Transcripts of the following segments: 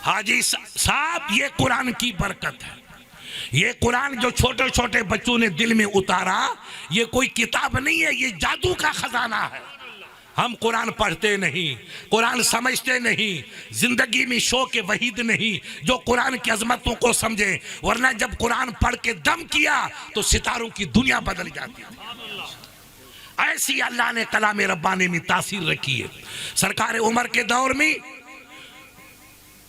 हाजी साहब, ये कुरान की बरकत है। ये कुरान जो छोटे छोटे बच्चों ने दिल में उतारा, ये कोई किताब नहीं है, ये जादू का खजाना है। हम कुरान पढ़ते नहीं, कुरान समझते नहीं, जिंदगी में शौक वहीद नहीं जो कुरान की अजमतों को समझे, वरना जब कुरान पढ़ के दम किया तो सितारों की दुनिया बदल जाती है। ऐसी अल्लाह ने कलाम रब्बानी में तासीर रखी है। सरकार उमर के दौर में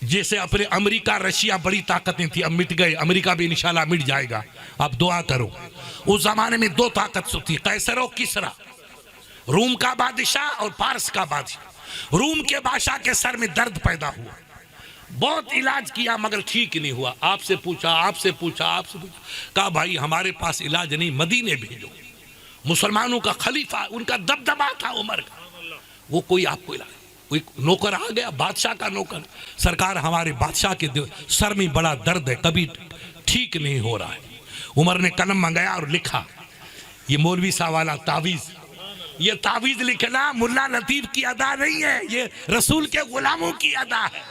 जैसे अपने अमेरिका रशिया बड़ी ताकतें थी, अब मिट गए, अमेरिका भी इंशाल्लाह मिट जाएगा, आप दुआ करो। उस जमाने में दो ताकत थी, कैसर और किसरा, रूम का बादशाह और फारस का बादशाह। रूम के बादशाह के सर में दर्द पैदा हुआ, बहुत इलाज किया मगर ठीक नहीं हुआ। आपसे पूछा, आपसे पूछा, आपसे पूछा, कहा भाई हमारे पास इलाज नहीं, मदीने भेजो। मुसलमानों का खलीफा, उनका दबदबा था उमर का, वो कोई आपको इलाज, कोई नौकर आ गया, बादशाह का नौकर, सरकार हमारे बादशाह के सर में बड़ा दर्द है, कभी ठीक नहीं हो रहा है। उमर ने कलम मंगाया और लिखा, ये मौलवी साहब वाला तावीज, ये तावीज लिखना मुल्ला लतीफ की अदा नहीं है, ये रसूल के गुलामों की अदा है।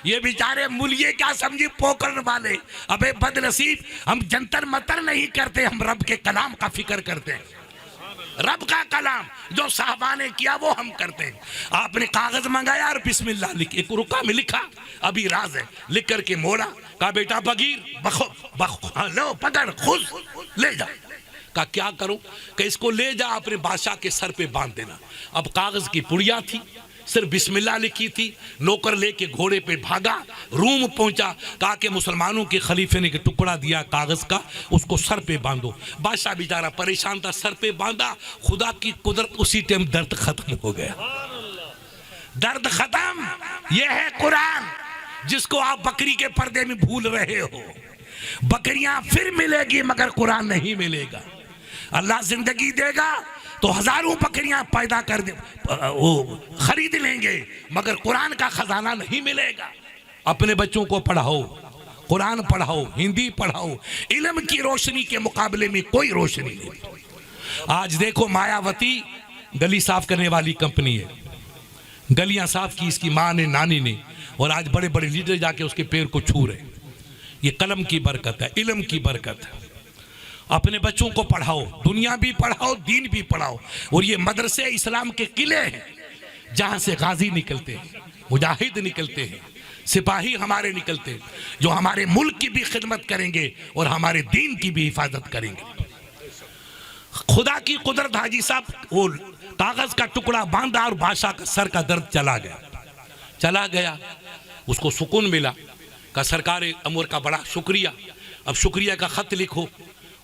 ये बेचारे मुलिये क्या समझी पोकरन वाले। अबे बदनसीब, हम जंतर मंतर नहीं करते, हम रब के कलाम का फिक्र करते हैं। रब का कलाम जो साहबा ने किया वो हम करते हैं। आपने कागज मंगाया और बिस्मिल्लाह लिख, एक रुका में लिखा, अभी राज है, लिख करके मोड़ा, कहा बेटा बगीर बखो लो पकड़ खुद ले जा। कहा क्या करूं? कि इसको ले जा अपने बादशाह के सर पे बांध देना। अब कागज की पुड़िया थी, सिर्फ बिस्मिल्लाह लिखी थी। नौकर लेके घोड़े पे भागा, रूम पहुंचा, कहा कि मुसलमानों के खलीफे ने टुकड़ा दिया कागज का, उसको सर पे बांधो। बादशाह बेचारा परेशान था, सर पे बांधा, खुदा की कुदरत, उसी टाइम दर्द खत्म हो गया। दर्द खत्म। यह है कुरान जिसको आप बकरी के पर्दे में भूल रहे हो। बकरियां फिर मिलेगी मगर कुरान नहीं मिलेगा। अल्लाह जिंदगी देगा तो हजारों बकरियां पैदा कर दे, वो खरीद लेंगे, मगर कुरान का खजाना नहीं मिलेगा। अपने बच्चों को पढ़ाओ, कुरान पढ़ाओ, हिंदी पढ़ाओ। इल्म की रोशनी के मुकाबले में कोई रोशनी नहीं। आज देखो मायावती गली साफ करने वाली कंपनी है, गलियां साफ की इसकी माँ ने, नानी ने, और आज बड़े बड़े लीडर जाके उसके पैर को छू रहे। ये कलम की बरकत है, इल्म की बरकत है। अपने बच्चों को पढ़ाओ, दुनिया भी पढ़ाओ, दीन भी पढ़ाओ। और ये मदरसे इस्लाम के किले हैं जहां से गाजी निकलते हैं, मुजाहिद निकलते हैं, सिपाही हमारे निकलते हैं, जो हमारे मुल्क की भी खिदमत करेंगे और हमारे दीन की भी हिफाजत करेंगे। खुदा की कुदरत, हाजी साहब वो कागज का टुकड़ा बांधा और बादशाह का सर का दर्द चला गया। उसको सुकून मिला। का सरकार अमर का बड़ा शुक्रिया, अब शुक्रिया का खत लिखो,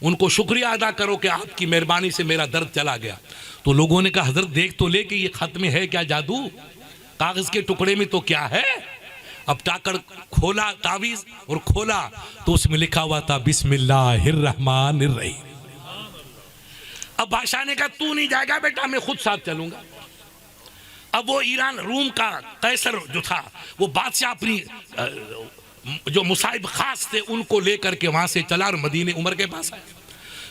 उनको शुक्रिया अदा करो कि आपकी मेहरबानी से मेरा दर्द चला गया। तो लोगों ने कहा हजरत देख तो ले कि ये खत में है क्या जादू, कागज के टुकड़े में तो क्या है। अब टाकड़ खोला तावीज और खोला तो उसमें लिखा हुआ था बिस्मिल्लाहिर्रहमानिर्रहीम। अब बादशाह ने कहा तू नहीं जाएगा बेटा, मैं खुद साथ चलूंगा। अब वो ईरान रूम का कैसर जो था, वो बादशाह अपनी जो मुसाहिब खास थे उनको लेकर के वहां से चला और मदीने उमर के पास आया।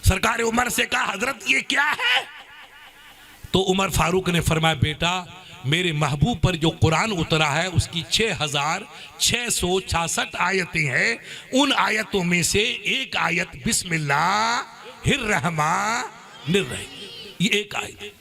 सरकार उमर से कहा हजरत ये क्या है? तो उमर फारूक ने फरमाया बेटा मेरे महबूब पर जो कुरान उतरा है उसकी 6666 आयतें हैं। उन आयतों में से एक आयत बिस्मिल्लाहिर्रहमानिर्रहीम, ये एक आयत।